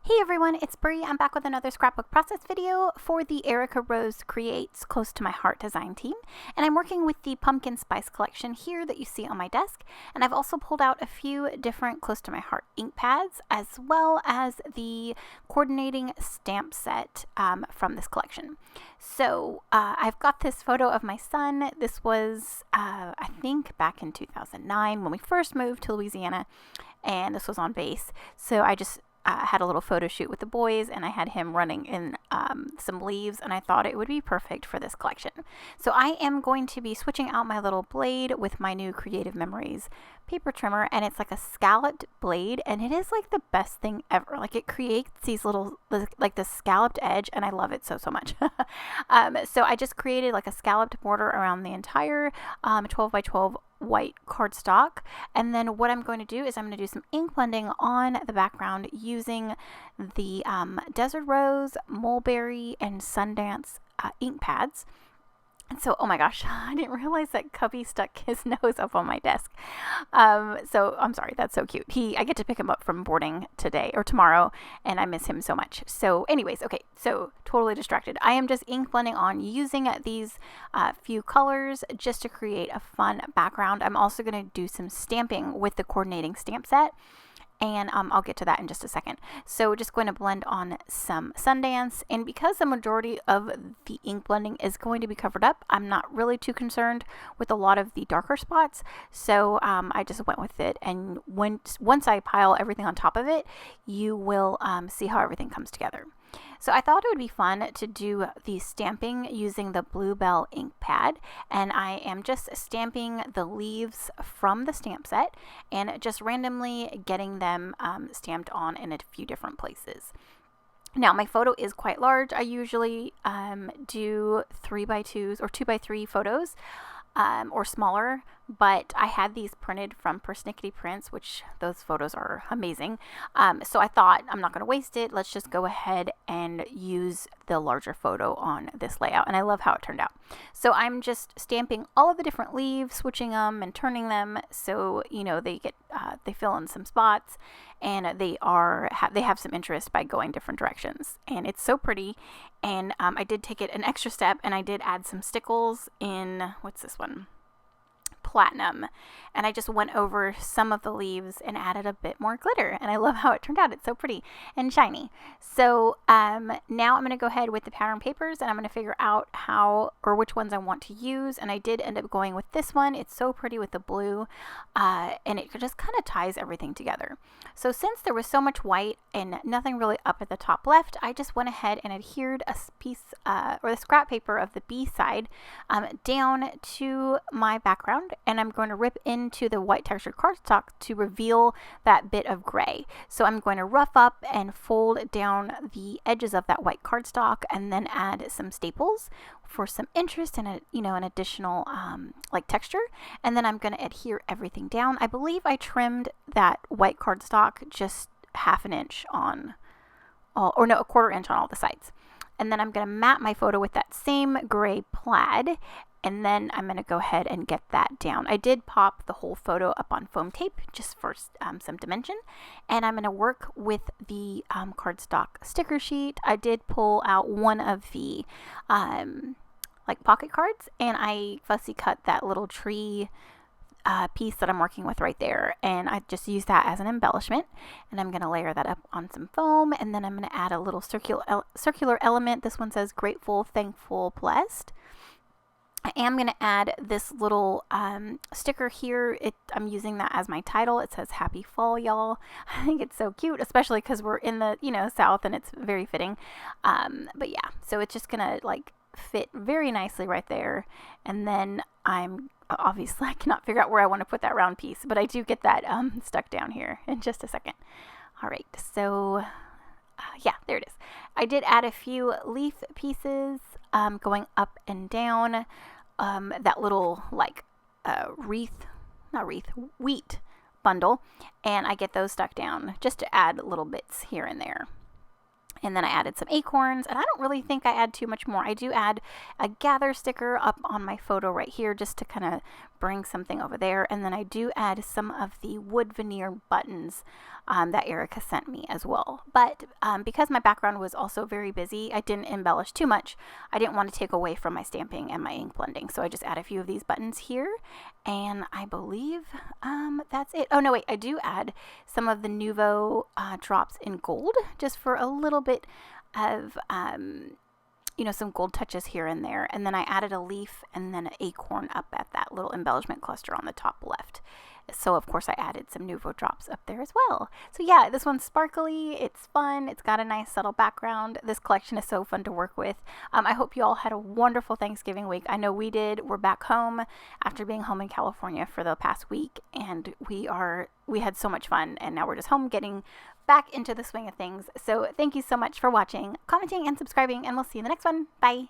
Hey everyone, it's Bree. I'm back with another scrapbook process video for the Erica Rose Creates Close to My Heart design team. And I'm working with the pumpkin spice collection here that you see on my desk. And I've also pulled out a few different Close to My Heart ink pads, as well as the coordinating stamp set from this collection. So I've got this photo of my son. This was, I think, back in 2009 when we first moved to Louisiana. And this was on base. So I just had a little photo shoot with the boys, and I had him running in some leaves, and I thought it would be perfect for this collection. So I am going to be switching out my little blade with my new Creative Memories paper trimmer, and it's like a scalloped blade, and it is like the best thing ever. Like, it creates these little, like, this scalloped edge, and I love it so much. So I just created like a scalloped border around the entire 12 by 12 white cardstock, and then what I'm going to do is I'm going to do some ink blending on the background using the Desert Rose, Mulberry, and Sundance ink pads. And so, oh my gosh, I didn't realize that Cubby stuck his nose up on my desk. So I'm sorry, that's so cute. I get to pick him up from boarding today or tomorrow, and I miss him so much. So anyways, okay, so totally distracted. I am just ink blending on using these few colors just to create a fun background. I'm also going to do some stamping with the coordinating stamp set. And I'll get to that in just a second. So just going to blend on some Sundance, and because the majority of the ink blending is going to be covered up, I'm not really too concerned with a lot of the darker spots. So I just went with it, and once I pile everything on top of it, you will see how everything comes together. So I thought it would be fun to do the stamping using the Bluebell ink pad, and I am just stamping the leaves from the stamp set and just randomly getting them stamped on in a few different places. Now, my photo is quite large. I usually do 3x2s or 2x3 photos. Or smaller, but I had these printed from Persnickety Prints, which those photos are amazing. So I thought, I'm not going to waste it. Let's just go ahead and use the larger photo on this layout. And I love how it turned out. So I'm just stamping all of the different leaves, switching them and turning them so, you know, they fill in some spots, and they have some interest by going different directions. And it's so pretty. And I did take it an extra step, and I did add some stickles in, what's this one? Platinum, and I just went over some of the leaves and added a bit more glitter, and I love how it turned out. It's so pretty and shiny. So now I'm going to go ahead with the pattern papers, and I'm going to figure out how or which ones I want to use, and I did end up going with this one. It's so pretty with the blue, and it just kind of ties everything together. So since there was so much white and nothing really up at the top left, I just went ahead and adhered a piece or the scrap paper of the B side down to my background, and I'm going to rip into the white textured cardstock to reveal that bit of gray. So I'm going to rough up and fold down the edges of that white cardstock, and then add some staples for some interest and an additional like texture. And then I'm going to adhere everything down. I believe I trimmed that white cardstock just half an inch on all, or no, a quarter inch on all the sides. And then I'm going to mat my photo with that same gray plaid, and then I'm going to go ahead and get that down. I did pop the whole photo up on foam tape just for some dimension, and I'm going to work with the cardstock sticker sheet. I did pull out one of the like pocket cards, and I fussy cut that little tree piece that I'm working with right there, and I just use that as an embellishment. And I'm going to layer that up on some foam, and then I'm going to add a little circular element. This one says grateful, thankful, blessed. I am going to add this little sticker here. I'm using that as my title. It says happy fall, y'all. I think it's so cute, especially because we're in the South, and it's very fitting. But yeah, so it's just gonna like fit very nicely right there. And then obviously I cannot figure out where I want to put that round piece, but I do get that stuck down here in just a second. All right, so yeah, there it is. I did add a few leaf pieces going up and down. That little like wheat bundle, and I get those stuck down just to add little bits here and there. And then I added some acorns, and I don't really think I add too much more. I do add a gather sticker up on my photo right here just to kind of bring something over there. And then I do add some of the wood veneer buttons that Erica sent me as well. But because my background was also very busy, I didn't embellish too much. I didn't want to take away from my stamping and my ink blending. So I just add a few of these buttons here. And I believe that's it. Oh, no, wait, I do add some of the Nuvo drops in gold just for a little bit of, some gold touches here and there. And then I added a leaf and then an acorn up at that little embellishment cluster on the top left. So, of course, I added some Nuvo drops up there as well. So, yeah, this one's sparkly. It's fun. It's got a nice subtle background. This collection is so fun to work with. I hope you all had a wonderful Thanksgiving week. I know we did. We're back home after being home in California for the past week, and we had so much fun, and now we're just home getting back into the swing of things. So, thank you so much for watching, commenting, and subscribing, and we'll see you in the next one. Bye.